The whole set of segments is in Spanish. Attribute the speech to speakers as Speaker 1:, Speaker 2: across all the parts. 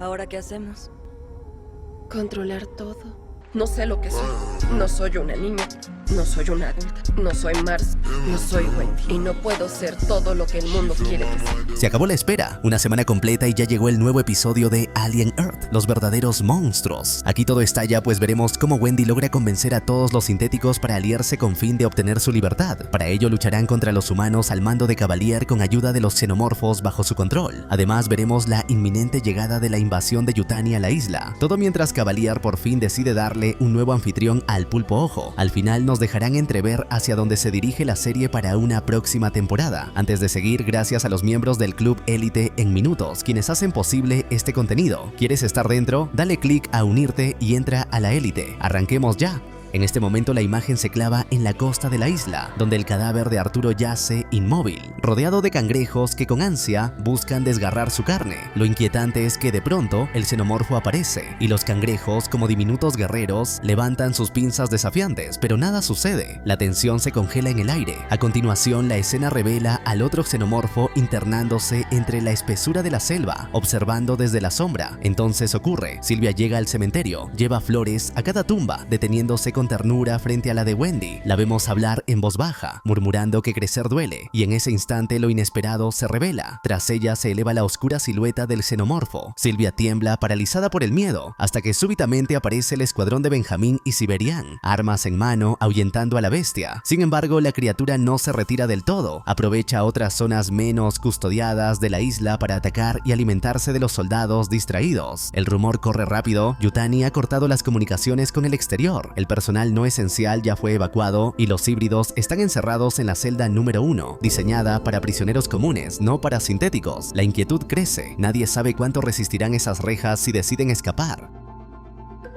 Speaker 1: ¿Ahora qué hacemos?
Speaker 2: Controlar todo. No sé lo que soy. No soy una niña. No soy una adulta. No soy Mars. No soy Wendy. Y no puedo ser todo lo que el mundo quiere que sea.
Speaker 3: Se acabó la espera, una semana completa y ya llegó el nuevo episodio de Alien Earth, los verdaderos monstruos. Aquí todo estalla, pues veremos cómo Wendy logra convencer a todos los sintéticos para aliarse con fin de obtener su libertad. Para ello lucharán contra los humanos al mando de Cavalier con ayuda de los xenomorfos bajo su control. Además veremos la inminente llegada de la invasión de Yutani a la isla. Todo mientras Cavalier por fin decide darle un nuevo anfitrión al Pulpo Ojo. Al final nos dejarán entrever hacia dónde se dirige la serie para una próxima temporada. Antes de seguir, gracias a los miembros del Club Élite en Minutos, quienes hacen posible este contenido. ¿Quieres estar dentro? Dale click a unirte y entra a la élite. ¡Arranquemos ya! En este momento la imagen se clava en la costa de la isla, donde el cadáver de Arturo yace inmóvil, rodeado de cangrejos que con ansia buscan desgarrar su carne. Lo inquietante es que de pronto el xenomorfo aparece, y los cangrejos, como diminutos guerreros, levantan sus pinzas desafiantes, pero nada sucede. La tensión se congela en el aire. A continuación, la escena revela al otro xenomorfo internándose entre la espesura de la selva, observando desde la sombra. Entonces ocurre, Sylvia llega al cementerio, lleva flores a cada tumba, deteniéndose con ternura frente a la de Wendy. La vemos hablar en voz baja, murmurando que crecer duele, y en ese instante lo inesperado se revela. Tras ella se eleva la oscura silueta del xenomorfo. Sylvia tiembla, paralizada por el miedo, hasta que súbitamente aparece el escuadrón de Benjamín y Siberian, armas en mano, ahuyentando a la bestia. Sin embargo, la criatura no se retira del todo, aprovecha otras zonas menos custodiadas de la isla para atacar y alimentarse de los soldados distraídos. El rumor corre rápido, Yutani ha cortado las comunicaciones con el exterior, el personal no esencial ya fue evacuado y los híbridos están encerrados en la celda número 1, diseñada para prisioneros comunes, no para sintéticos. La inquietud crece, nadie sabe cuánto resistirán esas rejas si deciden escapar.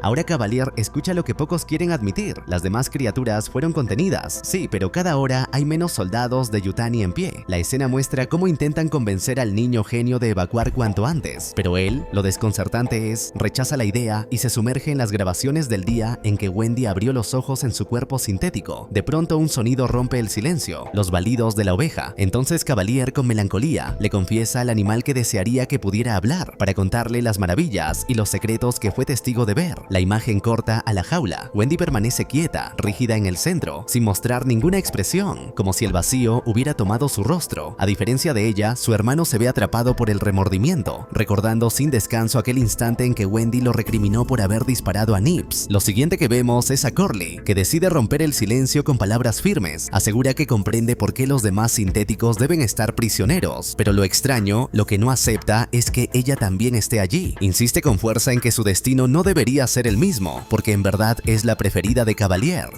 Speaker 3: Ahora Cavalier escucha lo que pocos quieren admitir. Las demás criaturas fueron contenidas, sí, pero cada hora hay menos soldados de Yutani en pie. La escena muestra cómo intentan convencer al niño genio de evacuar cuanto antes, pero él, lo desconcertante es, rechaza la idea y se sumerge en las grabaciones del día en que Wendy abrió los ojos en su cuerpo sintético. De pronto un sonido rompe el silencio, los balidos de la oveja. Entonces Cavalier, con melancolía, le confiesa al animal que desearía que pudiera hablar, para contarle las maravillas y los secretos que fue testigo de ver. La imagen corta a la jaula. Wendy permanece quieta, rígida en el centro, sin mostrar ninguna expresión, como si el vacío hubiera tomado su rostro. A diferencia de ella, su hermano se ve atrapado por el remordimiento, recordando sin descanso aquel instante en que Wendy lo recriminó por haber disparado a Nips. Lo siguiente que vemos es a Corley, que decide romper el silencio con palabras firmes. Asegura que comprende por qué los demás sintéticos deben estar prisioneros, pero lo extraño, lo que no acepta, es que ella también esté allí. Insiste con fuerza en que su destino no debería ser el mismo, porque en verdad es la preferida de Cavalier.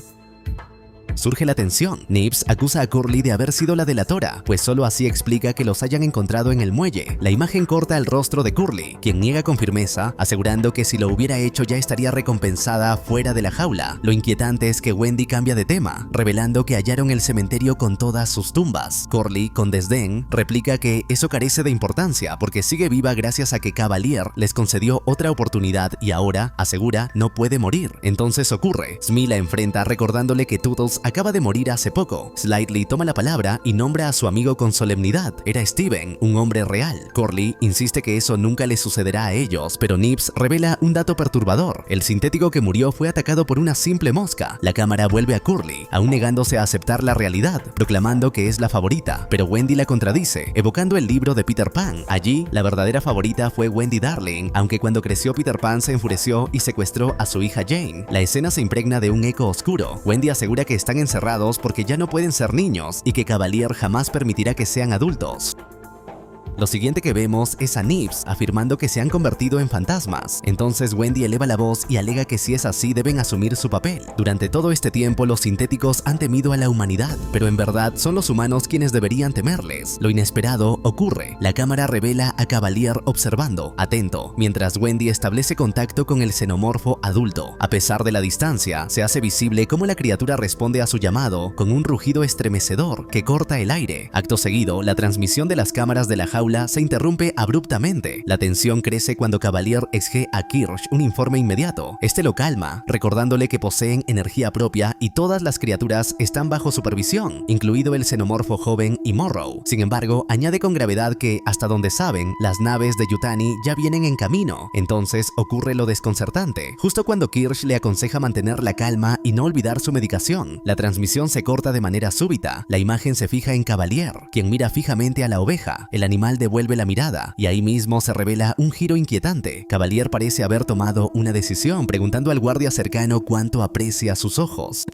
Speaker 3: Surge la tensión. Nips acusa a Corley de haber sido la delatora, pues solo así explica que los hayan encontrado en el muelle. La imagen corta el rostro de Corley, quien niega con firmeza, asegurando que si lo hubiera hecho ya estaría recompensada fuera de la jaula. Lo inquietante es que Wendy cambia de tema, revelando que hallaron el cementerio con todas sus tumbas. Corley, con desdén, replica que eso carece de importancia porque sigue viva gracias a que Cavalier les concedió otra oportunidad y ahora, asegura, no puede morir. Entonces ocurre. Smee la enfrenta recordándole que Toodles acaba de morir hace poco. Slightly toma la palabra y nombra a su amigo con solemnidad. Era Steven, un hombre real. Corley insiste que eso nunca le sucederá a ellos, pero Nips revela un dato perturbador. El sintético que murió fue atacado por una simple mosca. La cámara vuelve a Corley, aún negándose a aceptar la realidad, proclamando que es la favorita, pero Wendy la contradice, evocando el libro de Peter Pan. Allí, la verdadera favorita fue Wendy Darling, aunque cuando creció Peter Pan se enfureció y secuestró a su hija Jane. La escena se impregna de un eco oscuro. Wendy asegura que están encerrados porque ya no pueden ser niños y que Cavalier jamás permitirá que sean adultos. Lo siguiente que vemos es a Nips afirmando que se han convertido en fantasmas. Entonces Wendy eleva la voz y alega que si es así deben asumir su papel. Durante todo este tiempo los sintéticos han temido a la humanidad, pero en verdad son los humanos quienes deberían temerles. Lo inesperado ocurre. La cámara revela a Cavalier observando, atento, mientras Wendy establece contacto con el xenomorfo adulto. A pesar de la distancia, se hace visible cómo la criatura responde a su llamado con un rugido estremecedor que corta el aire. Acto seguido, la transmisión de las cámaras de la jaula aula se interrumpe abruptamente. La tensión crece cuando Cavalier exige a Kirsch un informe inmediato. Este lo calma, recordándole que poseen energía propia y todas las criaturas están bajo supervisión, incluido el xenomorfo joven y Morrow. Sin embargo, añade con gravedad que, hasta donde saben, las naves de Yutani ya vienen en camino. Entonces ocurre lo desconcertante. Justo cuando Kirsch le aconseja mantener la calma y no olvidar su medicación, la transmisión se corta de manera súbita. La imagen se fija en Cavalier, quien mira fijamente a la oveja. El animal devuelve la mirada y ahí mismo se revela un giro inquietante. Cavalier parece haber tomado una decisión, preguntando al guardia cercano cuánto aprecia sus ojos.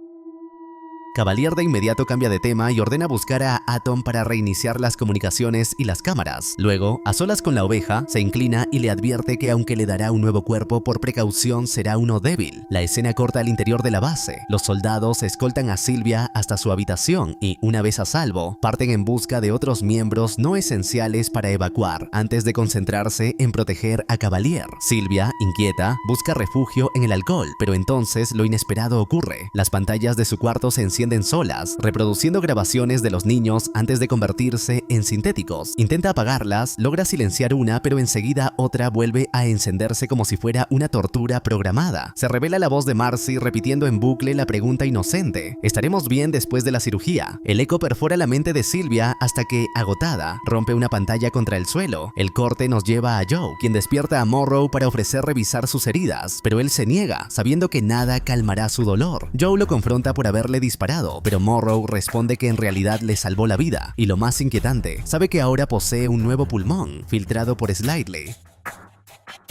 Speaker 3: Cavalier de inmediato cambia de tema y ordena buscar a Atom para reiniciar las comunicaciones y las cámaras. Luego, a solas con la oveja, se inclina y le advierte que aunque le dará un nuevo cuerpo, por precaución será uno débil. La escena corta al interior de la base. Los soldados escoltan a Sylvia hasta su habitación y, una vez a salvo, parten en busca de otros miembros no esenciales para evacuar, antes de concentrarse en proteger a Cavalier. Sylvia, inquieta, busca refugio en el alcohol, pero entonces lo inesperado ocurre. Las pantallas de su cuarto se encienden solas, reproduciendo grabaciones de los niños antes de convertirse en sintéticos. Intenta apagarlas, logra silenciar una, pero enseguida otra vuelve a encenderse como si fuera una tortura programada. Se revela la voz de Marcy repitiendo en bucle la pregunta inocente: ¿estaremos bien después de la cirugía? El eco perfora la mente de Sylvia hasta que, agotada, rompe una pantalla contra el suelo. El corte nos lleva a Joe, quien despierta a Morrow para ofrecer revisar sus heridas, pero él se niega, sabiendo que nada calmará su dolor. Joe lo confronta por haberle disparado, pero Morrow responde que en realidad le salvó la vida, y lo más inquietante, sabe que ahora posee un nuevo pulmón, filtrado por Slightly.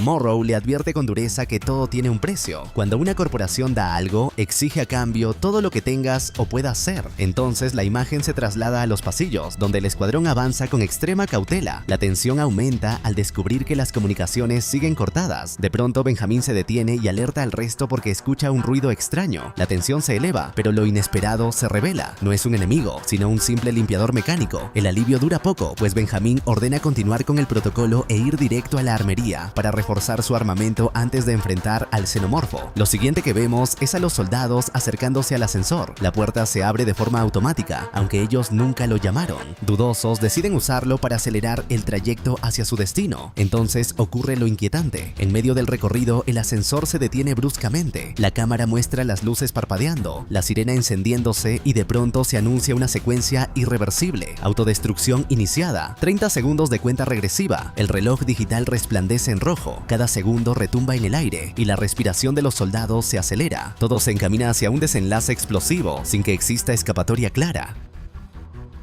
Speaker 3: Morrow le advierte con dureza que todo tiene un precio. Cuando una corporación da algo, exige a cambio todo lo que tengas o puedas ser. Entonces la imagen se traslada a los pasillos, donde el escuadrón avanza con extrema cautela. La tensión aumenta al descubrir que las comunicaciones siguen cortadas. De pronto Benjamin se detiene y alerta al resto porque escucha un ruido extraño. La tensión se eleva, pero lo inesperado se revela. No es un enemigo, sino un simple limpiador mecánico. El alivio dura poco, pues Benjamin ordena continuar con el protocolo e ir directo a la armería para reforzar su armamento antes de enfrentar al xenomorfo. Lo siguiente que vemos es a los soldados acercándose al ascensor. La puerta se abre de forma automática, aunque ellos nunca lo llamaron. Dudosos, deciden usarlo para acelerar el trayecto hacia su destino. Entonces ocurre lo inquietante. En medio del recorrido, el ascensor se detiene bruscamente. La cámara muestra las luces parpadeando, la sirena encendiéndose y de pronto se anuncia una secuencia irreversible. Autodestrucción iniciada. 30 segundos de cuenta regresiva. El reloj digital resplandece en rojo. Cada segundo retumba en el aire y la respiración de los soldados se acelera. Todo se encamina hacia un desenlace explosivo sin que exista escapatoria clara.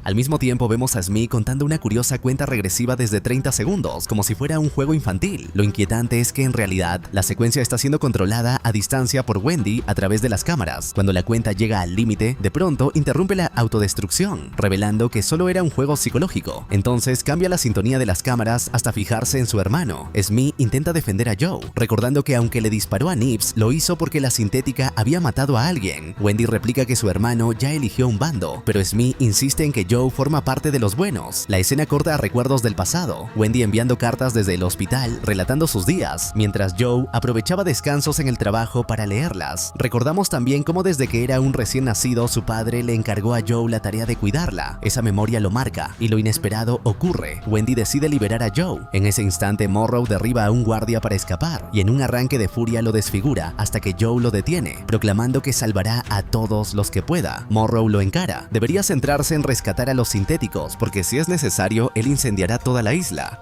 Speaker 3: Al mismo tiempo vemos a Smee contando una curiosa cuenta regresiva desde 30 segundos, como si fuera un juego infantil. Lo inquietante es que en realidad la secuencia está siendo controlada a distancia por Wendy a través de las cámaras. Cuando la cuenta llega al límite, de pronto interrumpe la autodestrucción, revelando que solo era un juego psicológico. Entonces cambia la sintonía de las cámaras hasta fijarse en su hermano. Smee intenta defender a Joe, recordando que aunque le disparó a Nips, lo hizo porque la sintética había matado a alguien. Wendy replica que su hermano ya eligió un bando, pero Smee insiste en que Joe forma parte de los buenos. La escena corta a recuerdos del pasado, Wendy enviando cartas desde el hospital relatando sus días, mientras Joe aprovechaba descansos en el trabajo para leerlas. Recordamos también cómo desde que era un recién nacido su padre le encargó a Joe la tarea de cuidarla. Esa memoria lo marca y lo inesperado ocurre. Wendy decide liberar a Joe. En ese instante Morrow derriba a un guardia para escapar y en un arranque de furia lo desfigura hasta que Joe lo detiene, proclamando que salvará a todos los que pueda. Morrow lo encara. Debería centrarse en rescatar a los sintéticos, porque si es necesario, él incendiará toda la isla.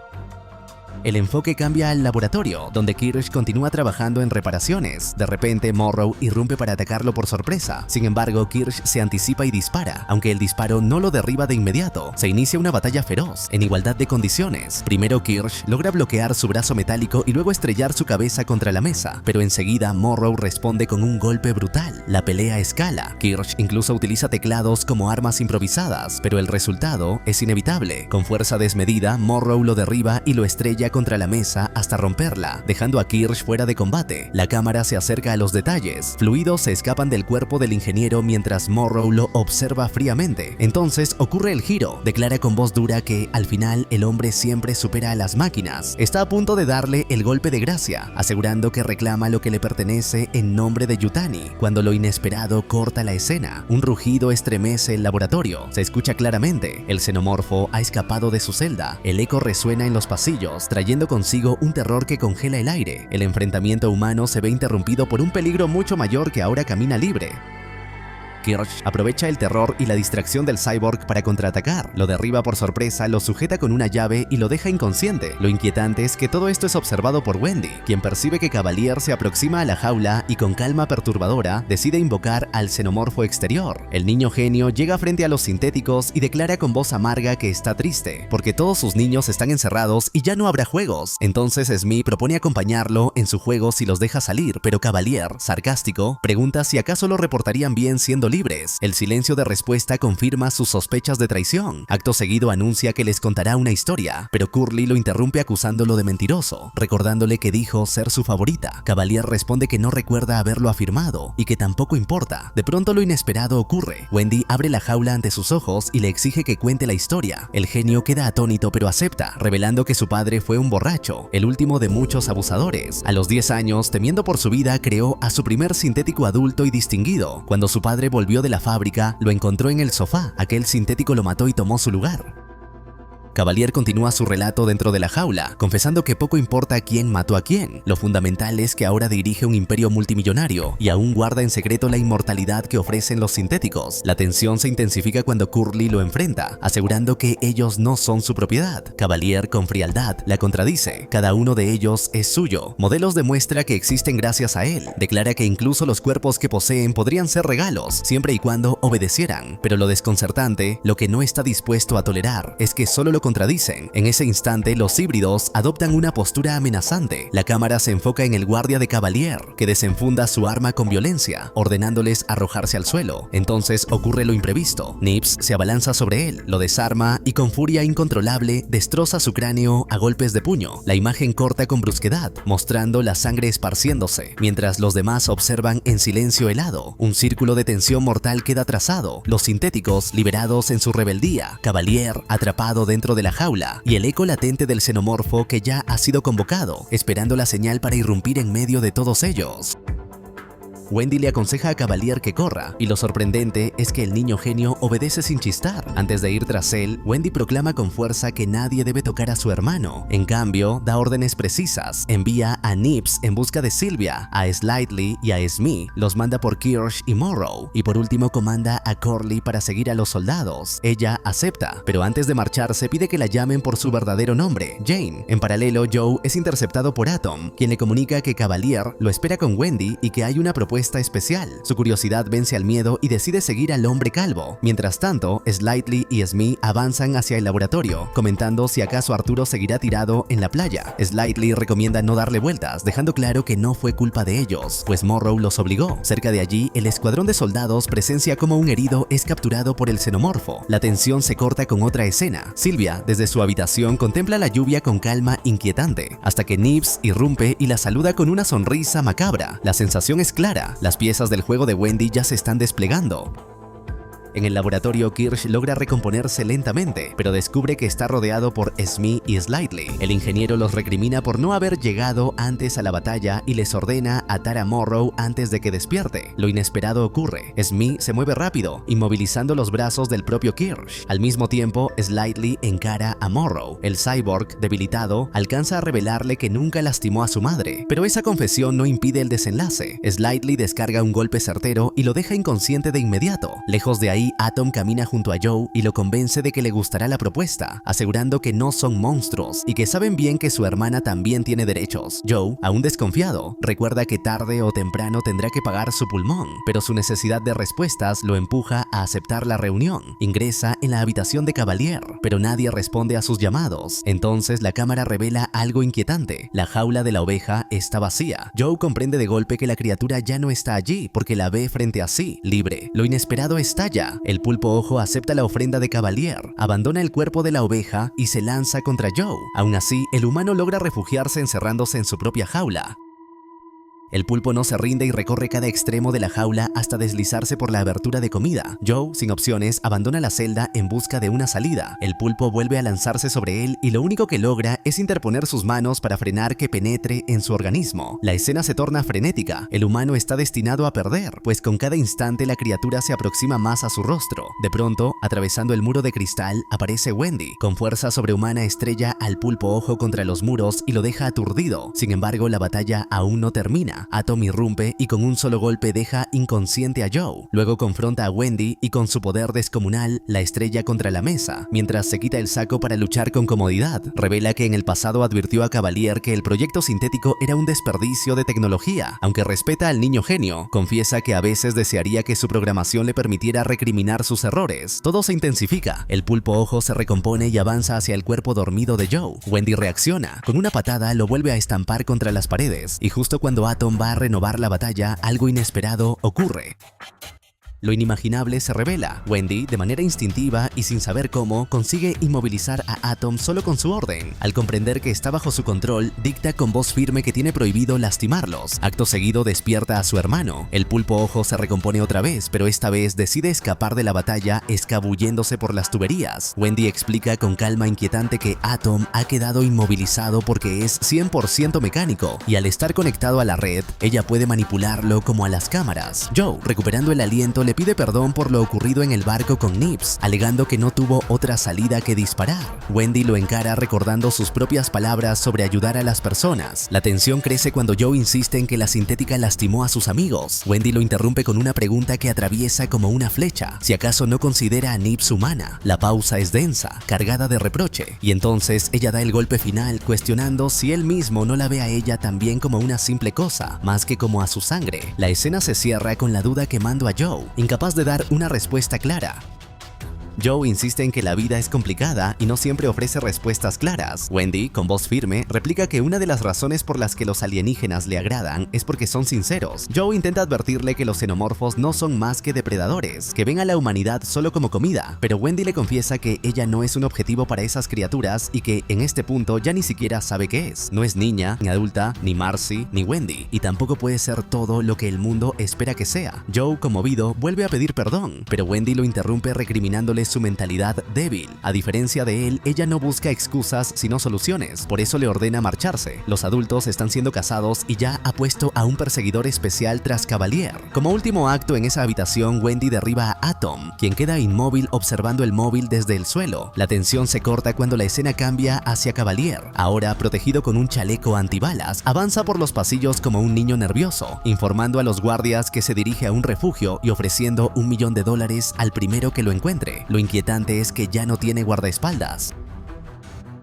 Speaker 3: El enfoque cambia al laboratorio, donde Kirsch continúa trabajando en reparaciones. De repente, Morrow irrumpe para atacarlo por sorpresa. Sin embargo, Kirsch se anticipa y dispara, aunque el disparo no lo derriba de inmediato. Se inicia una batalla feroz, en igualdad de condiciones. Primero, Kirsch logra bloquear su brazo metálico y luego estrellar su cabeza contra la mesa, pero enseguida Morrow responde con un golpe brutal. La pelea escala. Kirsch incluso utiliza teclados como armas improvisadas, pero el resultado es inevitable. Con fuerza desmedida, Morrow lo derriba y lo estrella golpea contra la mesa hasta romperla, dejando a Kirsch fuera de combate. La cámara se acerca a los detalles. Fluidos se escapan del cuerpo del ingeniero mientras Morrow lo observa fríamente. Entonces ocurre el giro. Declara con voz dura que, al final, el hombre siempre supera a las máquinas. Está a punto de darle el golpe de gracia, asegurando que reclama lo que le pertenece en nombre de Yutani, cuando lo inesperado corta la escena. Un rugido estremece el laboratorio. Se escucha claramente. El xenomorfo ha escapado de su celda. El eco resuena en los pasillos, trayendo consigo un terror que congela el aire. El enfrentamiento humano se ve interrumpido por un peligro mucho mayor que ahora camina libre. Kirsch aprovecha el terror y la distracción del cyborg para contraatacar. Lo derriba por sorpresa, lo sujeta con una llave y lo deja inconsciente. Lo inquietante es que todo esto es observado por Wendy, quien percibe que Cavalier se aproxima a la jaula y con calma perturbadora decide invocar al xenomorfo exterior. El niño genio llega frente a los sintéticos y declara con voz amarga que está triste, porque todos sus niños están encerrados y ya no habrá juegos. Entonces Smee propone acompañarlo en su juego si los deja salir, pero Cavalier, sarcástico, pregunta si acaso lo reportarían bien siendo libres. El silencio de respuesta confirma sus sospechas de traición. Acto seguido anuncia que les contará una historia, pero Curly lo interrumpe acusándolo de mentiroso, recordándole que dijo ser su favorita. Cavalier responde que no recuerda haberlo afirmado y que tampoco importa. De pronto lo inesperado ocurre. Wendy abre la jaula ante sus ojos y le exige que cuente la historia. El genio queda atónito pero acepta, revelando que su padre fue un borracho, el último de muchos abusadores. A los 10 años, temiendo por su vida, creó a su primer sintético adulto y distinguido. Cuando su padre volvió de la fábrica, lo encontró en el sofá. Aquel sintético lo mató y tomó su lugar. Cavalier continúa su relato dentro de la jaula, confesando que poco importa quién mató a quién. Lo fundamental es que ahora dirige un imperio multimillonario y aún guarda en secreto la inmortalidad que ofrecen los sintéticos. La tensión se intensifica cuando Curly lo enfrenta, asegurando que ellos no son su propiedad. Cavalier, con frialdad, la contradice. Cada uno de ellos es suyo. Modelos demuestra que existen gracias a él. Declara que incluso los cuerpos que poseen podrían ser regalos, siempre y cuando obedecieran. Pero lo desconcertante, lo que no está dispuesto a tolerar, es que solo lo contradicen. En ese instante, los híbridos adoptan una postura amenazante. La cámara se enfoca en el guardia de Cavalier, que desenfunda su arma con violencia, ordenándoles arrojarse al suelo. Entonces ocurre lo imprevisto. Nips se abalanza sobre él, lo desarma y con furia incontrolable destroza su cráneo a golpes de puño. La imagen corta con brusquedad, mostrando la sangre esparciéndose, mientras los demás observan en silencio helado. Un círculo de tensión mortal queda trazado. Los sintéticos liberados en su rebeldía, Cavalier atrapado dentro de la jaula y el eco latente del xenomorfo que ya ha sido convocado, esperando la señal para irrumpir en medio de todos ellos. Wendy le aconseja a Cavalier que corra, y lo sorprendente es que el niño genio obedece sin chistar. Antes de ir tras él, Wendy proclama con fuerza que nadie debe tocar a su hermano. En cambio, da órdenes precisas. Envía a Nips en busca de Sylvia, a Slightly y a Smee. Los manda por Kirsch y Morrow. Y por último comanda a Curly para seguir a los soldados. Ella acepta, pero antes de marcharse pide que la llamen por su verdadero nombre, Jane. En paralelo, Joe es interceptado por Atom, quien le comunica que Cavalier lo espera con Wendy y que hay una propuesta especial. Su curiosidad vence al miedo y decide seguir al hombre calvo. Mientras tanto, Slightly y Smee avanzan hacia el laboratorio, comentando si acaso Arturo seguirá tirado en la playa. Slightly recomienda no darle vueltas, dejando claro que no fue culpa de ellos, pues Morrow los obligó. Cerca de allí, el escuadrón de soldados presencia cómo un herido es capturado por el xenomorfo. La tensión se corta con otra escena. Sylvia, desde su habitación, contempla la lluvia con calma inquietante, hasta que Nips irrumpe y la saluda con una sonrisa macabra. La sensación es clara. Las piezas del juego de Wendy ya se están desplegando. En el laboratorio, Kirsch logra recomponerse lentamente, pero descubre que está rodeado por Smee y Slightly. El ingeniero los recrimina por no haber llegado antes a la batalla y les ordena atar a Morrow antes de que despierte. Lo inesperado ocurre. Smee se mueve rápido, inmovilizando los brazos del propio Kirsch. Al mismo tiempo, Slightly encara a Morrow. El cyborg, debilitado, alcanza a revelarle que nunca lastimó a su madre, pero esa confesión no impide el desenlace. Slightly descarga un golpe certero y lo deja inconsciente de inmediato. Lejos de ahí, Atom camina junto a Joe y lo convence de que le gustará la propuesta, asegurando que no son monstruos y que saben bien que su hermana también tiene derechos. Joe, aún desconfiado, recuerda que tarde o temprano tendrá que pagar su pulmón, pero su necesidad de respuestas lo empuja a aceptar la reunión. Ingresa en la habitación de Cavalier, pero nadie responde a sus llamados. Entonces la cámara revela algo inquietante. La jaula de la oveja está vacía. Joe comprende de golpe que la criatura ya no está allí porque la ve frente a sí, libre. Lo inesperado estalla. ella. El pulpo ojo acepta la ofrenda de Cavalier, abandona el cuerpo de la oveja y se lanza contra Joe. Aún así, el humano logra refugiarse encerrándose en su propia jaula. El pulpo no se rinde y recorre cada extremo de la jaula hasta deslizarse por la abertura de comida. Joe, sin opciones, abandona la celda en busca de una salida. El pulpo vuelve a lanzarse sobre él y lo único que logra es interponer sus manos para frenar que penetre en su organismo. La escena se torna frenética. El humano está destinado a perder, pues con cada instante la criatura se aproxima más a su rostro. De pronto, atravesando el muro de cristal, aparece Wendy. Con fuerza sobrehumana estrella al pulpo ojo contra los muros y lo deja aturdido. Sin embargo, la batalla aún no termina. Atom irrumpe y con un solo golpe deja inconsciente a Joe. Luego confronta a Wendy y con su poder descomunal la estrella contra la mesa. Mientras se quita el saco para luchar con comodidad, revela que en el pasado advirtió a Cavalier que el proyecto sintético era un desperdicio de tecnología. Aunque respeta al niño genio, confiesa que a veces desearía que su programación le permitiera recriminar sus errores. Todo se intensifica. El pulpo ojo se recompone y avanza hacia el cuerpo dormido de Joe. Wendy reacciona. Con una patada lo vuelve a estampar contra las paredes y justo cuando Atom va a renovar la batalla, algo inesperado ocurre. Lo inimaginable se revela. Wendy, de manera instintiva y sin saber cómo, consigue inmovilizar a Atom solo con su orden. Al comprender que está bajo su control, dicta con voz firme que tiene prohibido lastimarlos. Acto seguido despierta a su hermano. El pulpo ojo se recompone otra vez, pero esta vez decide escapar de la batalla escabulléndose por las tuberías. Wendy explica con calma inquietante que Atom ha quedado inmovilizado porque es 100% mecánico y al estar conectado a la red, ella puede manipularlo como a las cámaras. Joe, recuperando el aliento, le pide perdón por lo ocurrido en el barco con Nips, alegando que no tuvo otra salida que disparar. Wendy lo encara recordando sus propias palabras sobre ayudar a las personas. La tensión crece cuando Joe insiste en que la sintética lastimó a sus amigos. Wendy lo interrumpe con una pregunta que atraviesa como una flecha. Si acaso no considera a Nips humana. La pausa es densa, cargada de reproche, y entonces ella da el golpe final cuestionando si él mismo no la ve a ella también como una simple cosa, más que como a su sangre. La escena se cierra con la duda quemando a Joe, incapaz de dar una respuesta clara. Joe insiste en que la vida es complicada y no siempre ofrece respuestas claras. Wendy, con voz firme, replica que una de las razones por las que los alienígenas le agradan es porque son sinceros. Joe intenta advertirle que los xenomorfos no son más que depredadores, que ven a la humanidad solo como comida, pero Wendy le confiesa que ella no es un objetivo para esas criaturas y que en este punto ya ni siquiera sabe qué es. No es niña, ni adulta, ni Marcy, ni Wendy, y tampoco puede ser todo lo que el mundo espera que sea. Joe, conmovido, vuelve a pedir perdón, pero Wendy lo interrumpe recriminándole su mentalidad débil. A diferencia de él, ella no busca excusas sino soluciones, por eso le ordena marcharse. Los adultos están siendo cazados y ya ha puesto a un perseguidor especial tras Cavalier. Como último acto en esa habitación, Wendy derriba a Atom, quien queda inmóvil observando el móvil desde el suelo. La tensión se corta cuando la escena cambia hacia Cavalier. Ahora, protegido con un chaleco antibalas, avanza por los pasillos como un niño nervioso, informando a los guardias que se dirige a un refugio y ofreciendo $1 millón al primero que lo encuentre. Lo inquietante es que ya no tiene guardaespaldas.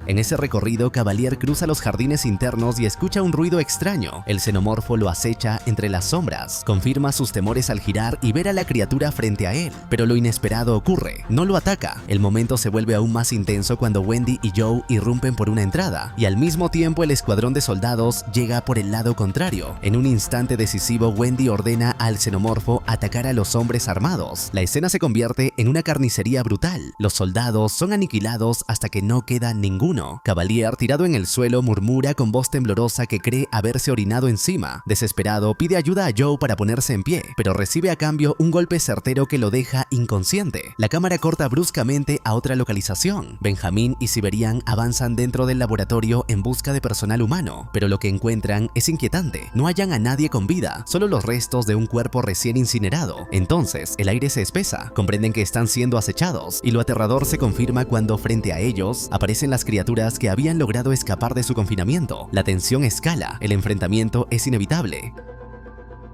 Speaker 3: En ese recorrido, Cavalier cruza los jardines internos y escucha un ruido extraño. El xenomorfo lo acecha entre las sombras. Confirma sus temores al girar y ver a la criatura frente a él. Pero lo inesperado ocurre. No lo ataca. El momento se vuelve aún más intenso cuando Wendy y Joe irrumpen por una entrada. Y al mismo tiempo el escuadrón de soldados llega por el lado contrario. En un instante decisivo, Wendy ordena al xenomorfo atacar a los hombres armados. La escena se convierte en una carnicería brutal. Los soldados son aniquilados hasta que no queda ninguno. Cavalier, tirado en el suelo, murmura con voz temblorosa que cree haberse orinado encima. Desesperado, pide ayuda a Joe para ponerse en pie, pero recibe a cambio un golpe certero que lo deja inconsciente. La cámara corta bruscamente a otra localización. Benjamin y Siberian avanzan dentro del laboratorio en busca de personal humano, pero lo que encuentran es inquietante. No hallan a nadie con vida, solo los restos de un cuerpo recién incinerado. Entonces, el aire se espesa, comprenden que están siendo acechados, y lo aterrador se confirma cuando frente a ellos aparecen las criaturas que habían logrado escapar de su confinamiento. La tensión escala, el enfrentamiento es inevitable.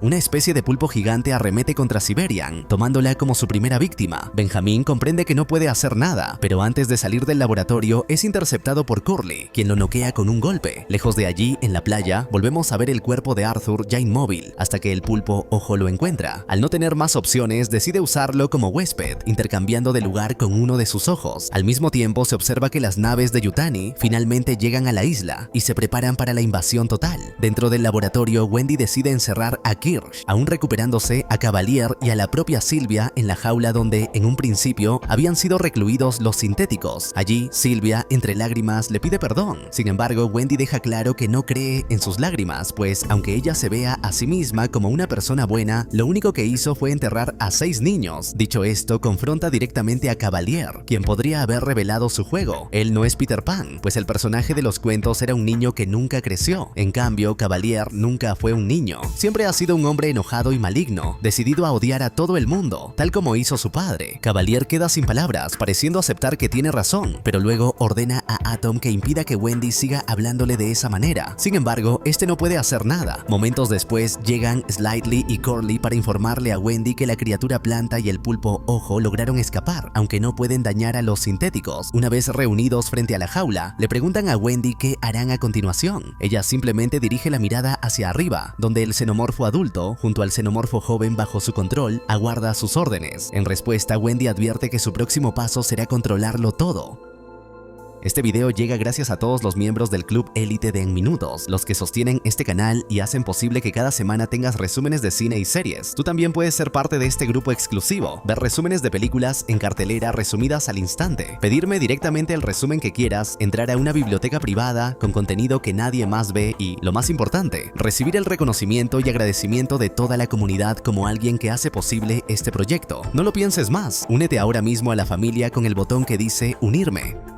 Speaker 3: Una especie de pulpo gigante arremete contra Siberian, tomándola como su primera víctima. Benjamin comprende que no puede hacer nada, pero antes de salir del laboratorio es interceptado por Curly, quien lo noquea con un golpe. Lejos de allí, en la playa, volvemos a ver el cuerpo de Arthur ya inmóvil, hasta que el pulpo ojo lo encuentra. Al no tener más opciones, decide usarlo como huésped, intercambiando de lugar con uno de sus ojos. Al mismo tiempo, se observa que las naves de Yutani finalmente llegan a la isla y se preparan para la invasión total. Dentro del laboratorio, Wendy decide encerrar a Kim, Hirsch, aún recuperándose a Cavalier y a la propia Sylvia en la jaula donde en un principio habían sido recluidos los sintéticos. Allí, Sylvia, entre lágrimas, le pide perdón. Sin embargo, Wendy deja claro que no cree en sus lágrimas, pues aunque ella se vea a sí misma como una persona buena, lo único que hizo fue enterrar a 6 niños. Dicho esto, confronta directamente a Cavalier, quien podría haber revelado su juego. Él no es Peter Pan, pues el personaje de los cuentos era un niño que nunca creció. En cambio, Cavalier nunca fue un niño. Siempre ha sido un hombre enojado y maligno, decidido a odiar a todo el mundo, tal como hizo su padre. Cavalier queda sin palabras, pareciendo aceptar que tiene razón, pero luego ordena a Atom que impida que Wendy siga hablándole de esa manera. Sin embargo, este no puede hacer nada. Momentos después llegan Slightly y Curly para informarle a Wendy que la criatura planta y el pulpo ojo lograron escapar, aunque no pueden dañar a los sintéticos. Una vez reunidos frente a la jaula, le preguntan a Wendy qué harán a continuación. Ella simplemente dirige la mirada hacia arriba, donde el xenomorfo adulto, junto al xenomorfo joven bajo su control, aguarda sus órdenes. En respuesta, Wendy advierte que su próximo paso será controlarlo todo. Este video llega gracias a todos los miembros del Club Élite de En Minutos, los que sostienen este canal y hacen posible que cada semana tengas resúmenes de cine y series. Tú también puedes ser parte de este grupo exclusivo, ver resúmenes de películas en cartelera resumidas al instante, pedirme directamente el resumen que quieras, entrar a una biblioteca privada con contenido que nadie más ve y, lo más importante, recibir el reconocimiento y agradecimiento de toda la comunidad como alguien que hace posible este proyecto. No lo pienses más, únete ahora mismo a la familia con el botón que dice Unirme.